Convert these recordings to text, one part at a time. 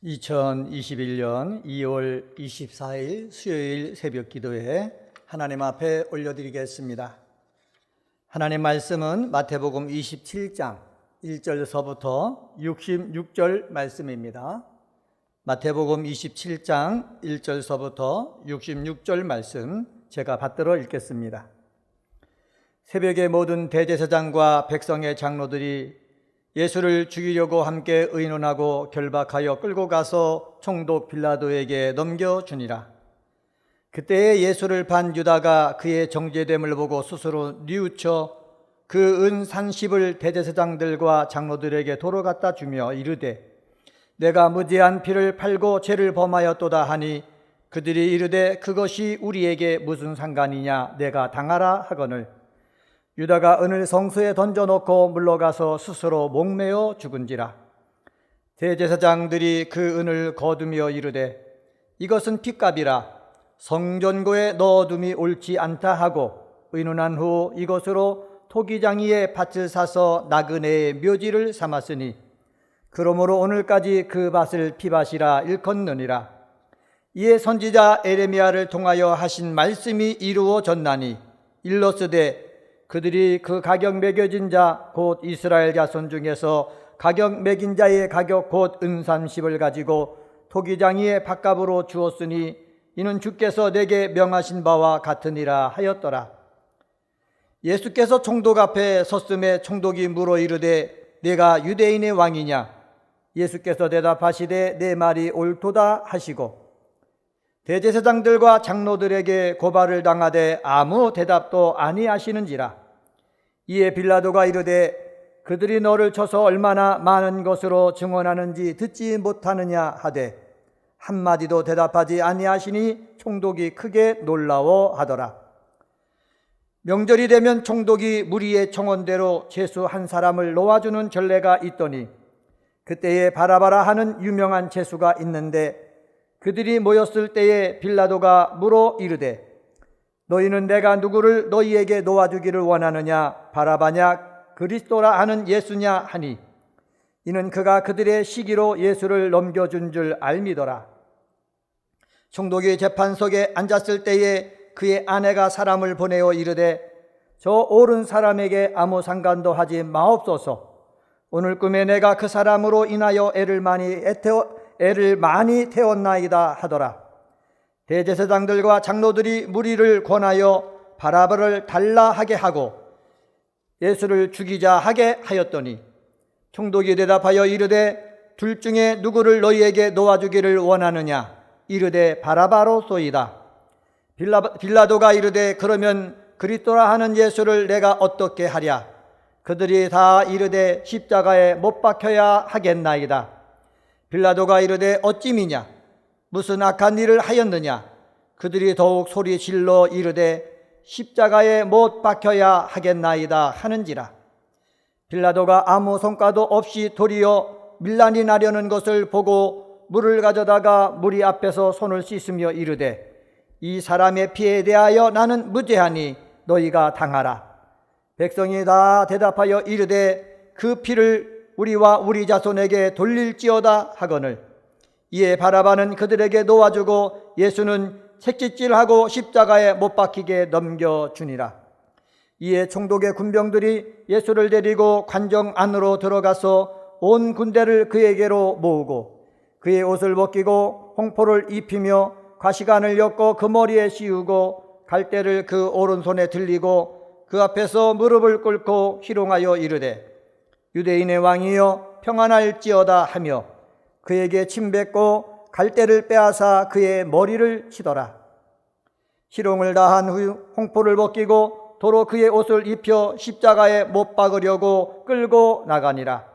2021년 2월 24일 수요일 새벽 기도에 하나님 앞에 올려드리겠습니다. 하나님 말씀은 마태복음 27장 1절서부터 66절 말씀입니다. 마태복음 27장 1절서부터 66절 말씀 제가 받들어 읽겠습니다. 새벽에 모든 대제사장과 백성의 장로들이 예수를 죽이려고 함께 의논하고 결박하여 끌고 가서 총독 빌라도에게 넘겨주니라. 그때에 예수를 반 유다가 그의 정죄됨을 보고 스스로 뉘우쳐 그 은 30을 대제사장들과 장로들에게 도로 갖다 주며 이르되 내가 무죄한 피를 팔고 죄를 범하였도다 하니 그들이 이르되 그것이 우리에게 무슨 상관이냐 내가 당하라 하거늘 유다가 은을 성소에 던져놓고 물러가서 스스로 목매어 죽은지라. 대제사장들이 그 은을 거두며 이르되 이것은 핏값이라 성전고에 넣어둠이 옳지 않다 하고 의논한 후 이것으로 토기장이의 밭을 사서 나그네의 묘지를 삼았으니 그러므로 오늘까지 그 밭을 피밭이라 일컫느니라. 이에 선지자 에레미야를 통하여 하신 말씀이 이루어졌나니 일러스되 그들이 그 가격 매겨진 자 곧 이스라엘 자손 중에서 가격 매긴 자의 가격 곧 은 30을 가지고 토기장이의 밭값으로 주었으니 이는 주께서 내게 명하신 바와 같으니라 하였더라. 예수께서 총독 앞에 섰음에 총독이 물어 이르되 내가 유대인의 왕이냐? 예수께서 대답하시되 내 말이 옳도다 하시고 대제사장들과 장로들에게 고발을 당하되 아무 대답도 아니하시는지라. 이에 빌라도가 이르되 그들이 너를 쳐서 얼마나 많은 것으로 증언하는지 듣지 못하느냐 하되 한마디도 대답하지 아니하시니 총독이 크게 놀라워하더라. 명절이 되면 총독이 무리의 청원대로 죄수 한 사람을 놓아주는 전례가 있더니 그때에 바라바라 하는 유명한 죄수가 있는데 그들이 모였을 때에 빌라도가 물어 이르되 너희는 내가 누구를 너희에게 놓아주기를 원하느냐 바라바냐 그리스도라 하는 예수냐 하니 이는 그가 그들의 시기로 예수를 넘겨준 줄 알미더라. 총독이 재판석에 앉았을 때에 그의 아내가 사람을 보내어 이르되 저 옳은 사람에게 아무 상관도 하지 마옵소서. 오늘 꿈에 내가 그 사람으로 인하여 애를 많이 태웠나이다 하더라. 대제사장들과 장로들이 무리를 권하여 바라바를 달라하게 하고 예수를 죽이자 하게 하였더니 총독이 대답하여 이르되 둘 중에 누구를 너희에게 놓아주기를 원하느냐 이르되 바라바로소이다. 빌라도가 이르되 그러면 그리스도라 하는 예수를 내가 어떻게 하랴? 그들이 다 이르되 십자가에 못 박혀야 하겠나이다. 빌라도가 이르되 어찌미냐? 무슨 악한 일을 하였느냐? 그들이 더욱 소리 질러 이르되 십자가에 못 박혀야 하겠나이다 하는지라. 빌라도가 아무 성과도 없이 도리어 밀란이 나려는 것을 보고 물을 가져다가 무리 앞에서 손을 씻으며 이르되 이 사람의 피에 대하여 나는 무죄하니 너희가 당하라. 백성이 다 대답하여 이르되 그 피를 우리와 우리 자손에게 돌릴지어다 하거늘 이에 바라바는 그들에게 놓아주고 예수는 채찍질하고 십자가에 못 박히게 넘겨주니라. 이에 총독의 군병들이 예수를 데리고 관정 안으로 들어가서 온 군대를 그에게로 모으고 그의 옷을 벗기고 홍포를 입히며 가시관을 엮고 그 머리에 씌우고 갈대를 그 오른손에 들리고 그 앞에서 무릎을 꿇고 희롱하여 이르되 유대인의 왕이여 평안할지어다 하며 그에게 침뱉고 갈대를 빼앗아 그의 머리를 치더라. 희롱을 다한 후 홍포를 벗기고 도로 그의 옷을 입혀 십자가에 못 박으려고 끌고 나가니라.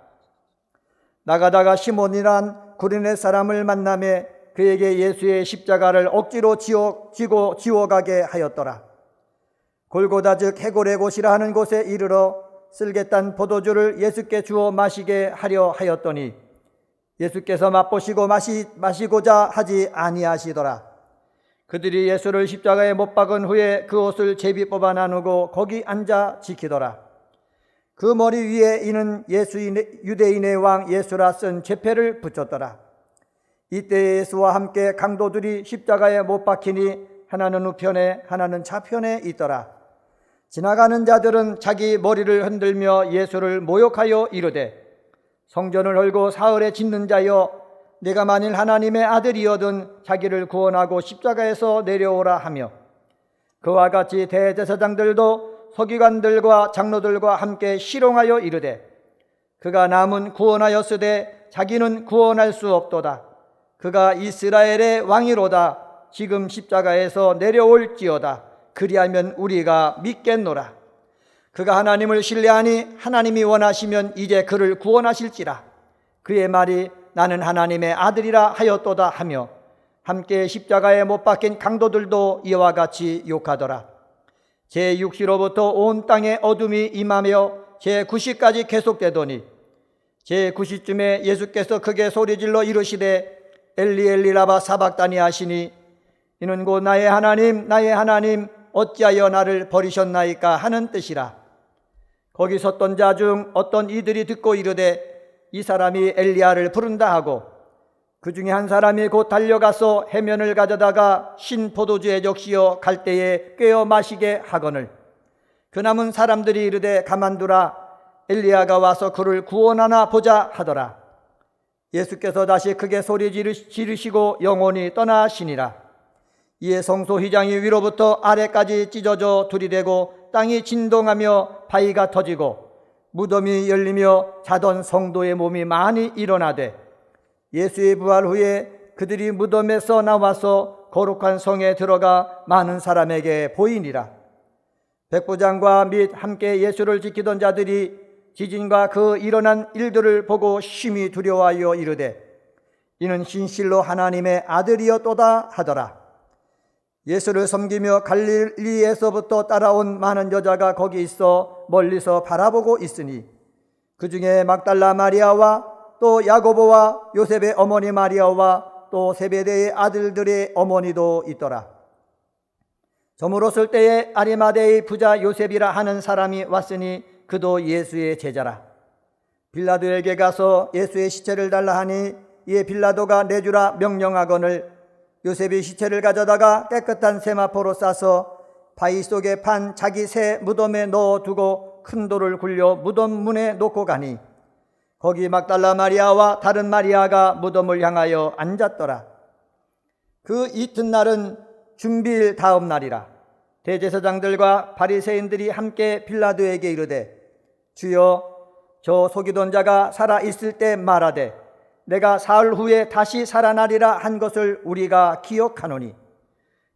나가다가 시몬이란 구레네 사람을 만나매 그에게 예수의 십자가를 억지로 지워가게 하였더라. 골고다 즉 해골의 곳이라 하는 곳에 이르러 쓸개딴 포도주를 예수께 주어 마시게 하려 하였더니 예수께서 맛보시고 마시고자 하지 아니하시더라. 그들이 예수를 십자가에 못 박은 후에 그 옷을 제비 뽑아 나누고 거기 앉아 지키더라. 그 머리 위에 이는 유대인의 왕 예수라 쓴 제패를 붙였더라. 이때 예수와 함께 강도들이 십자가에 못 박히니 하나는 우편에 하나는 좌편에 있더라. 지나가는 자들은 자기 머리를 흔들며 예수를 모욕하여 이르되, 성전을 헐고 사흘에 짓는 자여, 내가 만일 하나님의 아들이어든 자기를 구원하고 십자가에서 내려오라 하며, 그와 같이 대제사장들도 서기관들과 장로들과 함께 시롱하여 이르되, 그가 남은 구원하였으되 자기는 구원할 수 없도다. 그가 이스라엘의 왕이로다. 지금 십자가에서 내려올지어다. 그리하면 우리가 믿겠노라. 그가 하나님을 신뢰하니 하나님이 원하시면 이제 그를 구원하실지라. 그의 말이 나는 하나님의 아들이라 하였도다 하며, 함께 십자가에 못 박힌 강도들도 이와 같이 욕하더라. 제6시로부터 온 땅에 어둠이 임하며 제9시까지 계속되더니, 제9시쯤에 예수께서 크게 소리질러 이르시되, 엘리 엘리 라바 사박다니 하시니, 이는 곧 나의 하나님 나의 하나님 어찌하여 나를 버리셨나이까 하는 뜻이라. 거기 섰던 자 중 어떤 이들이 듣고 이르되, 이 사람이 엘리야를 부른다 하고, 그 중에 한 사람이 곧 달려가서 해면을 가져다가 신 포도주에 적시어 갈대에 꿰어 마시게 하거늘, 그 남은 사람들이 이르되 가만두라, 엘리야가 와서 그를 구원하나 보자 하더라. 예수께서 다시 크게 소리 지르시고 영원히 떠나시니라. 이에 성소 휘장이 위로부터 아래까지 찢어져 들이대고 땅이 진동하며 바위가 터지고 무덤이 열리며 자던 성도의 몸이 많이 일어나되, 예수의 부활 후에 그들이 무덤에서 나와서 거룩한 성에 들어가 많은 사람에게 보이니라. 백부장과 및 함께 예수를 지키던 자들이 지진과 그 일어난 일들을 보고 심히 두려워하여 이르되, 이는 진실로 하나님의 아들이었도다 하더라. 예수를 섬기며 갈릴리에서부터 따라온 많은 여자가 거기 있어 멀리서 바라보고 있으니, 그 중에 막달라 마리아와 또 야고보와 요셉의 어머니 마리아와 또 세베대의 아들들의 어머니도 있더라. 저물었을 때에 아리마대의 부자 요셉이라 하는 사람이 왔으니 그도 예수의 제자라. 빌라도에게 가서 예수의 시체를 달라 하니, 이에 빌라도가 내주라 명령하거늘, 요셉이 시체를 가져다가 깨끗한 세마포로 싸서 바위 속에 판 자기 새 무덤에 넣어두고 큰 돌을 굴려 무덤 문에 놓고 가니, 거기 막달라 마리아와 다른 마리아가 무덤을 향하여 앉았더라. 그 이튿날은 준비일 다음 날이라. 대제사장들과 바리새인들이 함께 빌라도에게 이르되, 주여, 저 속이던 자가 살아 있을 때 말하되 내가 사흘 후에 다시 살아나리라 한 것을 우리가 기억하노니,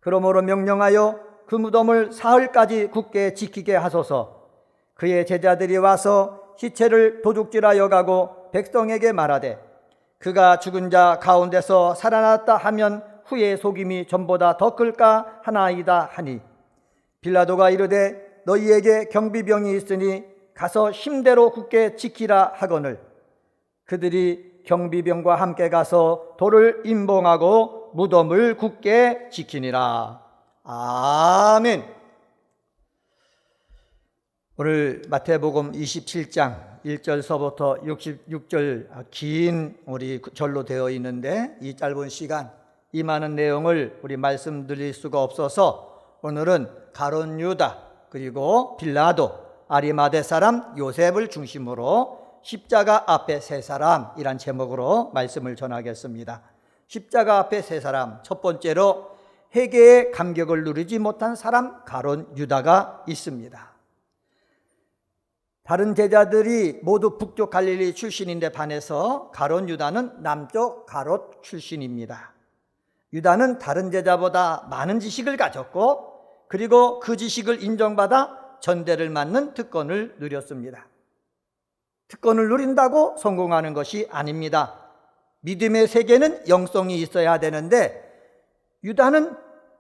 그러므로 명령하여 그 무덤을 사흘까지 굳게 지키게 하소서. 그의 제자들이 와서 시체를 도둑질하여 가고 백성에게 말하되, 그가 죽은 자 가운데서 살아났다 하면 후에 속임이 전보다 더 클까 하나이다 하니, 빌라도가 이르되 너희에게 경비병이 있으니 가서 힘대로 굳게 지키라 하거늘, 그들이 경비병과 함께 가서 돌을 임봉하고 무덤을 굳게 지키니라. 아멘. 오늘 마태복음 27장 1절서부터 66절 긴 우리 절로 되어 있는데, 이 짧은 시간 이 많은 내용을 우리 말씀드릴 수가 없어서 오늘은 가룟 유다 그리고 빌라도, 아리마대 사람 요셉을 중심으로 십자가 앞에 세 사람이란 제목으로 말씀을 전하겠습니다. 십자가 앞에 세 사람, 첫 번째로 회개의 감격을 누리지 못한 사람 가룟 유다가 있습니다. 다른 제자들이 모두 북쪽 갈릴리 출신인데 반해서 가룟 유다는 남쪽 가롯 출신입니다. 유다는 다른 제자보다 많은 지식을 가졌고, 그리고 그 지식을 인정받아 전대를 맡는 특권을 누렸습니다. 특권을 누린다고 성공하는 것이 아닙니다. 믿음의 세계는 영성이 있어야 되는데, 유다는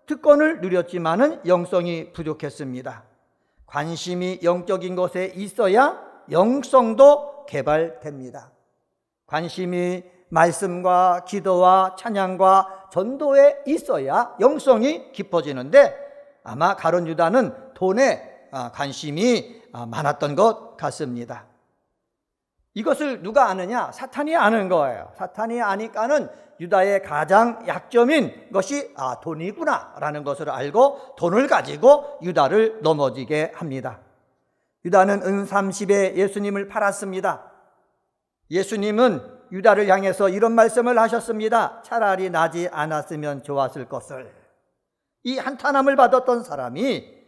특권을 누렸지만은 영성이 부족했습니다. 관심이 영적인 것에 있어야 영성도 개발됩니다. 관심이 말씀과 기도와 찬양과 전도에 있어야 영성이 깊어지는데, 아마 가룟 유다는 돈에 관심이 많았던 것 같습니다. 이것을 누가 아느냐? 사탄이 아는 거예요. 사탄이 아니까는 유다의 가장 약점인 것이 돈이구나 라는 것을 알고 돈을 가지고 유다를 넘어지게 합니다. 유다는 은 30에 예수님을 팔았습니다. 예수님은 유다를 향해서 이런 말씀을 하셨습니다. 차라리 나지 않았으면 좋았을 것을. 이 한탄함을 받았던 사람이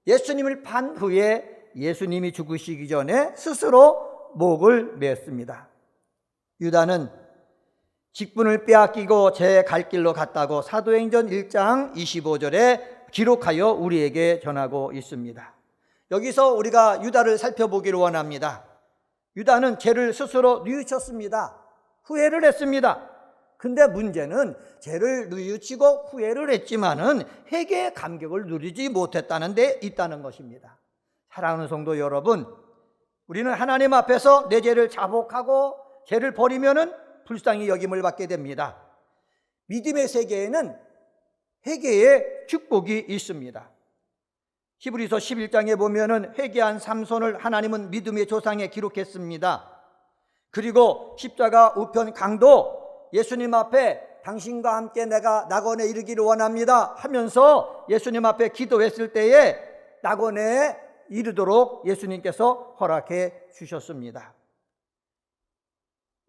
예수님을 판 후에 예수님이 죽으시기 전에 스스로 목을 맸습니다. 유다는 직분을 빼앗기고 제 갈 길로 갔다고 사도행전 1장 25절에 기록하여 우리에게 전하고 있습니다. 여기서 우리가 유다를 살펴보기를 원합니다. 유다는 죄를 스스로 뉘우쳤습니다. 후회를 했습니다. 근데 문제는 죄를 뉘우치고 후회를 했지만은 회개의 감격을 누리지 못했다는 데 있다는 것입니다. 사랑하는 성도 여러분, 우리는 하나님 앞에서 내 죄를 자복하고 죄를 버리면은 불쌍히 여김을 받게 됩니다. 믿음의 세계에는 회개의 축복이 있습니다. 히브리서 11장에 보면은 회개한 삼손을 하나님은 믿음의 조상에 기록했습니다. 그리고 십자가 우편 강도 예수님 앞에 당신과 함께 내가 낙원에 이르기를 원합니다 하면서 예수님 앞에 기도했을 때에 낙원에 이르도록 예수님께서 허락해 주셨습니다.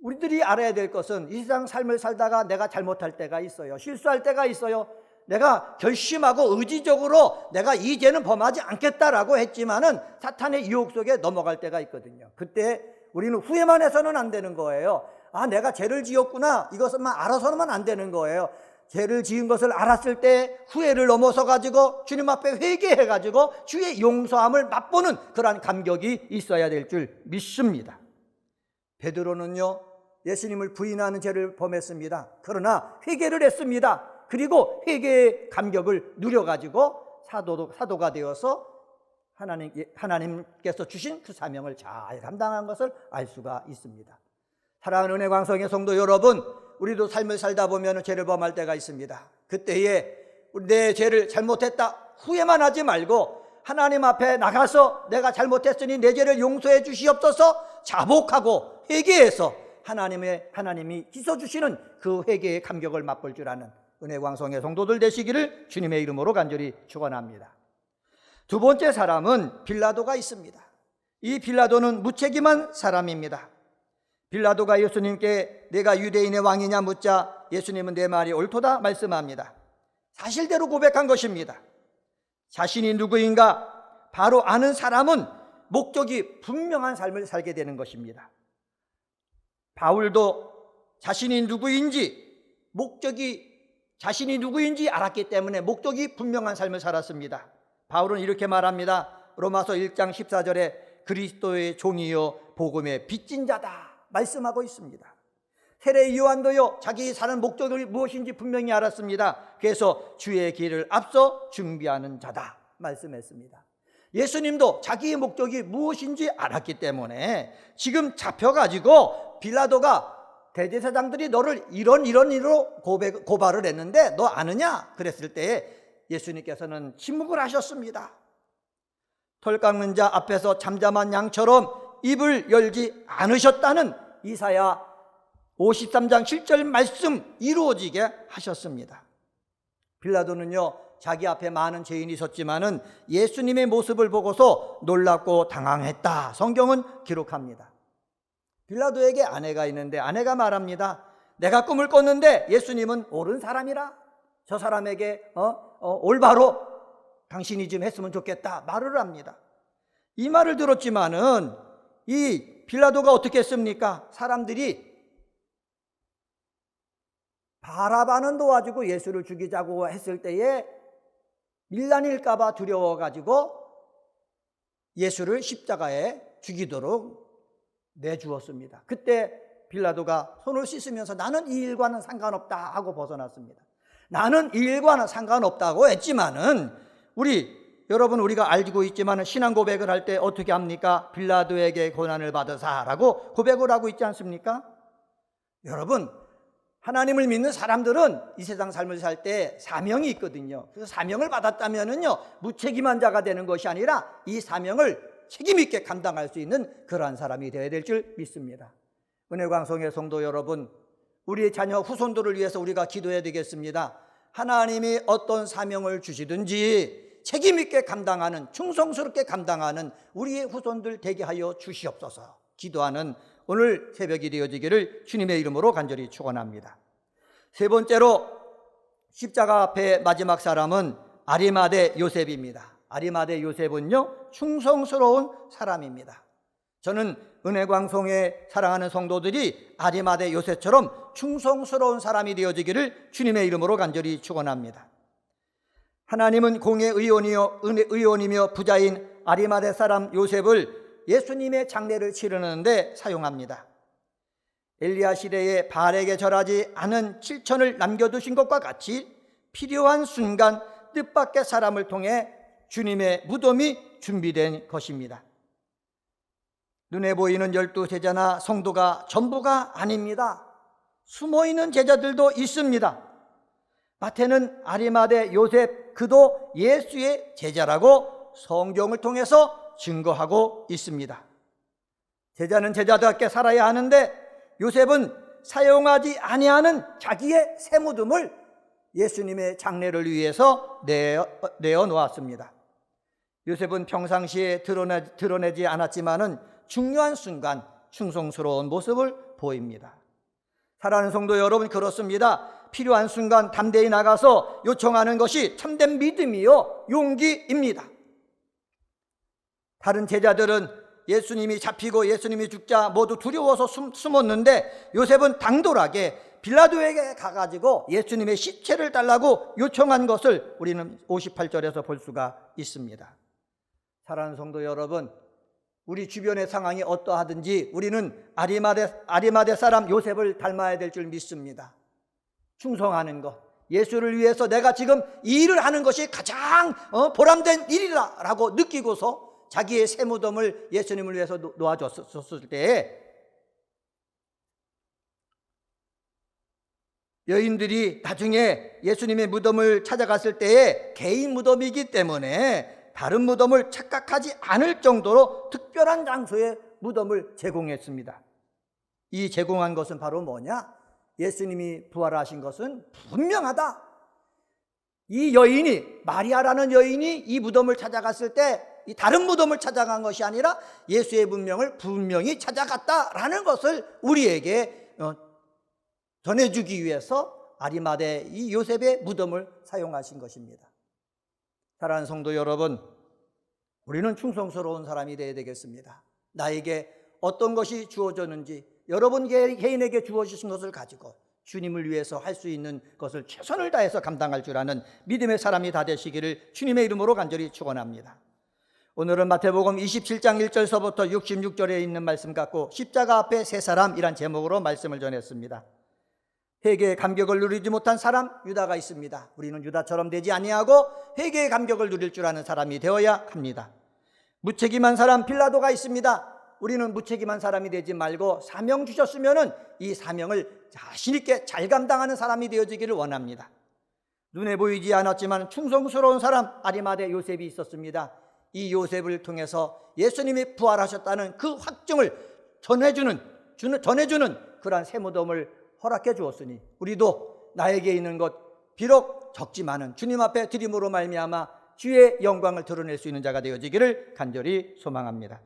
우리들이 알아야 될 것은 이 세상 삶을 살다가 내가 잘못할 때가 있어요. 실수할 때가 있어요. 내가 결심하고 의지적으로 내가 이 죄는 범하지 않겠다라고 했지만은 사탄의 유혹 속에 넘어갈 때가 있거든요. 그때 우리는 후회만 해서는 안 되는 거예요. 내가 죄를 지었구나, 이것만 알아서는 안 되는 거예요. 죄를 지은 것을 알았을 때 후회를 넘어서 가지고 주님 앞에 회개해 가지고 주의 용서함을 맛보는 그러한 감격이 있어야 될 줄 믿습니다. 베드로는요, 예수님을 부인하는 죄를 범했습니다. 그러나 회개를 했습니다. 그리고 회개의 감격을 누려가지고 사도가 되어서 하나님께서 주신 그 사명을 잘 감당한 것을 알 수가 있습니다. 사랑하는 은혜광성의 성도 여러분, 우리도 삶을 살다 보면 죄를 범할 때가 있습니다. 그때에 내 죄를 잘못했다 후회만 하지 말고 하나님 앞에 나가서 내가 잘못했으니 내 죄를 용서해 주시옵소서 자복하고 회개해서 하나님이 씻어주시는 그 회개의 감격을 맛볼 줄 아는 은혜광성의 성도들 되시기를 주님의 이름으로 간절히 축원합니다. 두 번째 사람은 빌라도가 있습니다. 이 빌라도는 무책임한 사람입니다. 빌라도가 예수님께 내가 유대인의 왕이냐 묻자 예수님은 내 말이 옳도다 말씀합니다. 사실대로 고백한 것입니다. 자신이 누구인가 바로 아는 사람은 목적이 분명한 삶을 살게 되는 것입니다. 바울도 자신이 누구인지 알았기 때문에 목적이 분명한 삶을 살았습니다. 바울은 이렇게 말합니다. 로마서 1장 14절에 그리스도의 종이요 복음의 빚진 자다 말씀하고 있습니다. 세례 요한도요 자기 사는 목적이 무엇인지 분명히 알았습니다. 그래서 주의 길을 앞서 준비하는 자다 말씀했습니다. 예수님도 자기의 목적이 무엇인지 알았기 때문에 지금 잡혀가지고 빌라도가 대제사장들이 너를 이런 일로 고발을 했는데 너 아느냐? 그랬을 때에 예수님께서는 침묵을 하셨습니다. 털 깎는 자 앞에서 잠잠한 양처럼 입을 열지 않으셨다는 이사야 53장 7절 말씀 이루어지게 하셨습니다. 빌라도는요 자기 앞에 많은 죄인이 있었지만은 예수님의 모습을 보고서 놀랍고 당황했다 성경은 기록합니다. 빌라도에게 아내가 있는데 아내가 말합니다. 내가 꿈을 꿨는데 예수님은 옳은 사람이라 저 사람에게 올바로 당신이 좀 했으면 좋겠다 말을 합니다. 이 말을 들었지만은 이 빌라도가 어떻게 했습니까? 사람들이 바라바는 도와주고 예수를 죽이자고 했을 때에 밀란일까 봐 두려워가지고 예수를 십자가에 죽이도록 내주었습니다. 그때 빌라도가 손을 씻으면서 나는 이 일과는 상관없다 하고 벗어났습니다. 나는 이 일과는 상관없다고 했지만은 여러분 우리가 알고 있지만은 신앙 고백을 할 때 어떻게 합니까? 빌라도에게 고난을 받으사라고 고백을 하고 있지 않습니까? 여러분 하나님을 믿는 사람들은 이 세상 삶을 살 때 사명이 있거든요. 그 사명을 받았다면은요 무책임한 자가 되는 것이 아니라 이 사명을 책임 있게 감당할 수 있는 그러한 사람이 되어야 될 줄 믿습니다. 은혜광성의 성도 여러분, 우리의 자녀 후손들을 위해서 우리가 기도해야 되겠습니다. 하나님이 어떤 사명을 주시든지 책임 있게 감당하는, 충성스럽게 감당하는 우리의 후손들 되게 하여 주시옵소서. 기도하는 오늘 새벽이 되어지기를 주님의 이름으로 간절히 축원합니다. 세 번째로 십자가 앞에 마지막 사람은 아리마대 요셉입니다. 아리마대 요셉은요, 충성스러운 사람입니다. 저는 은혜광송에 사랑하는 성도들이 아리마대 요셉처럼 충성스러운 사람이 되어지기를 주님의 이름으로 간절히 축원합니다. 하나님은 공의 의원이며 부자인 아리마대 사람 요셉을 예수님의 장례를 치르는데 사용합니다. 엘리야 시대에 바알에게 절하지 않은 7천을 남겨두신 것과 같이 필요한 순간 뜻밖의 사람을 통해 주님의 무덤이 준비된 것입니다. 눈에 보이는 12 제자나 성도가 전부가 아닙니다. 숨어있는 제자들도 있습니다. 마태는 아리마대 요셉 그도 예수의 제자라고 성경을 통해서 증거하고 있습니다. 제자는 제자답게 살아야 하는데 요셉은 사용하지 아니하는 자기의 새 무덤을 예수님의 장례를 위해서 내어 놓았습니다. 요셉은 평상시에 드러내지 않았지만은 중요한 순간 충성스러운 모습을 보입니다. 사랑하는 성도 여러분, 그렇습니다. 필요한 순간 담대히 나가서 요청하는 것이 참된 믿음이요 용기입니다. 다른 제자들은 예수님이 잡히고 예수님이 죽자 모두 두려워서 숨었는데 요셉은 당돌하게 빌라도에게 가가지고 예수님의 시체를 달라고 요청한 것을 우리는 58절에서 볼 수가 있습니다. 사랑하는 성도 여러분, 우리 주변의 상황이 어떠하든지 우리는 아리마대 사람 요셉을 닮아야 될 줄 믿습니다. 충성하는 것, 예수를 위해서 내가 지금 이 일을 하는 것이 가장 보람된 일이라고 느끼고서 자기의 새 무덤을 예수님을 위해서 놓아줬을 때에 여인들이 나중에 예수님의 무덤을 찾아갔을 때에 개인 무덤이기 때문에 다른 무덤을 착각하지 않을 정도로 특별한 장소에 무덤을 제공했습니다. 이 제공한 것은 바로 뭐냐? 예수님이 부활하신 것은 분명하다. 이 여인이, 마리아라는 여인이 이 무덤을 찾아갔을 때 이 다른 무덤을 찾아간 것이 아니라 예수의 문명을 분명히 찾아갔다라는 것을 우리에게 전해주기 위해서 아리마대 이 요셉의 무덤을 사용하신 것입니다. 사랑하는 성도 여러분, 우리는 충성스러운 사람이 되어야 되겠습니다. 나에게 어떤 것이 주어졌는지 여러분 개인에게 주어지신 것을 가지고 주님을 위해서 할 수 있는 것을 최선을 다해서 감당할 줄 아는 믿음의 사람이 다 되시기를 주님의 이름으로 간절히 축원합니다. 오늘은 마태복음 27장 1절서부터 66절에 있는 말씀 갖고 십자가 앞에 세 사람이란 제목으로 말씀을 전했습니다. 회개의 감격을 누리지 못한 사람 유다가 있습니다. 우리는 유다처럼 되지 아니하고 회개의 감격을 누릴 줄 아는 사람이 되어야 합니다. 무책임한 사람 빌라도가 있습니다. 우리는 무책임한 사람이 되지 말고 사명 주셨으면은 이 사명을 자신 있게 잘 감당하는 사람이 되어지기를 원합니다. 눈에 보이지 않았지만 충성스러운 사람 아리마대 요셉이 있었습니다. 이 요셉을 통해서 예수님이 부활하셨다는 그 확증을 전해주는 그러한 새 무덤을 허락해 주었으니 우리도 나에게 있는 것 비록 적지만은 주님 앞에 드림으로 말미암아 주의 영광을 드러낼 수 있는 자가 되어지기를 간절히 소망합니다.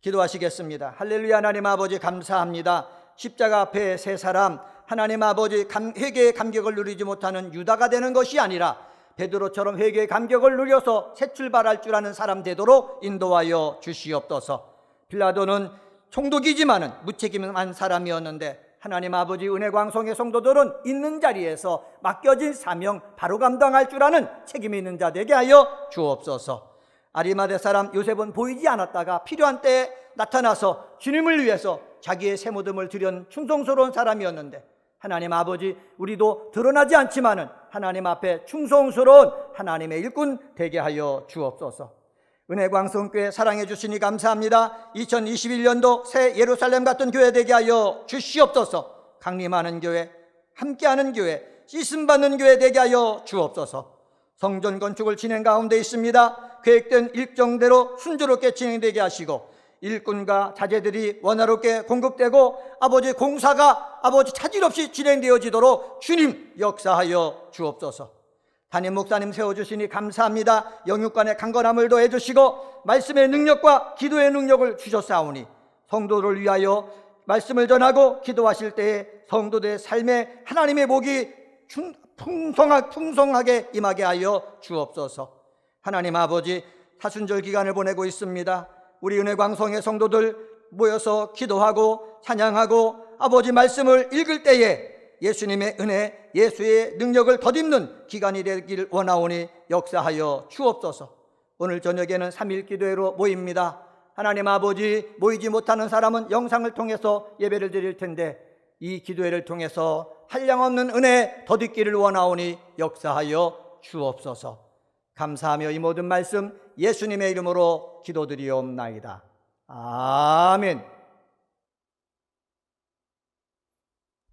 기도하시겠습니다. 할렐루야. 하나님 아버지 감사합니다. 십자가 앞에 세 사람, 하나님 아버지 회개의 감격을 누리지 못하는 유다가 되는 것이 아니라 베드로처럼 회개의 감격을 누려서 새 출발할 줄 아는 사람 되도록 인도하여 주시옵소서. 빌라도는 총독이지만은 무책임한 사람이었는데 하나님 아버지 은혜광성의 성도들은 있는 자리에서 맡겨진 사명 바로 감당할 줄 아는 책임이 있는 자 되게 하여 주옵소서. 아리마대 사람 요셉은 보이지 않았다가 필요한 때에 나타나서 주님을 위해서 자기의 새 무덤을 드린 충성스러운 사람이었는데 하나님 아버지, 우리도 드러나지 않지만은 하나님 앞에 충성스러운 하나님의 일꾼 되게 하여 주옵소서. 은혜광성교회 사랑해 주시니 감사합니다. 2021년도 새 예루살렘 같은 교회 되게 하여 주시옵소서. 강림하는 교회, 함께하는 교회, 씻음받는 교회 되게 하여 주옵소서. 성전 건축을 진행 가운데 있습니다. 계획된 일정대로 순조롭게 진행되게 하시고 일꾼과 자재들이 원활하게 공급되고 아버지 공사가 아버지 차질 없이 진행되어지도록 주님 역사하여 주옵소서. 담임 목사님 세워주시니 감사합니다. 영육간의 강건함을 더해주시고 말씀의 능력과 기도의 능력을 주셨사오니 성도를 위하여 말씀을 전하고 기도하실 때에 성도들의 삶에 하나님의 복이 풍성하게 임하게 하여 주옵소서. 하나님 아버지, 사순절 기간을 보내고 있습니다. 우리 은혜광성의 성도들 모여서 기도하고 찬양하고 아버지 말씀을 읽을 때에 예수님의 은혜, 예수의 능력을 덧입는 기간이 되길 원하오니 역사하여 주옵소서. 오늘 저녁에는 3일 기도회로 모입니다. 하나님 아버지, 모이지 못하는 사람은 영상을 통해서 예배를 드릴 텐데 이 기도회를 통해서 한량없는 은혜 덧입기를 원하오니 역사하여 주옵소서. 감사하며 이 모든 말씀 예수님의 이름으로 기도드리옵나이다. 아멘.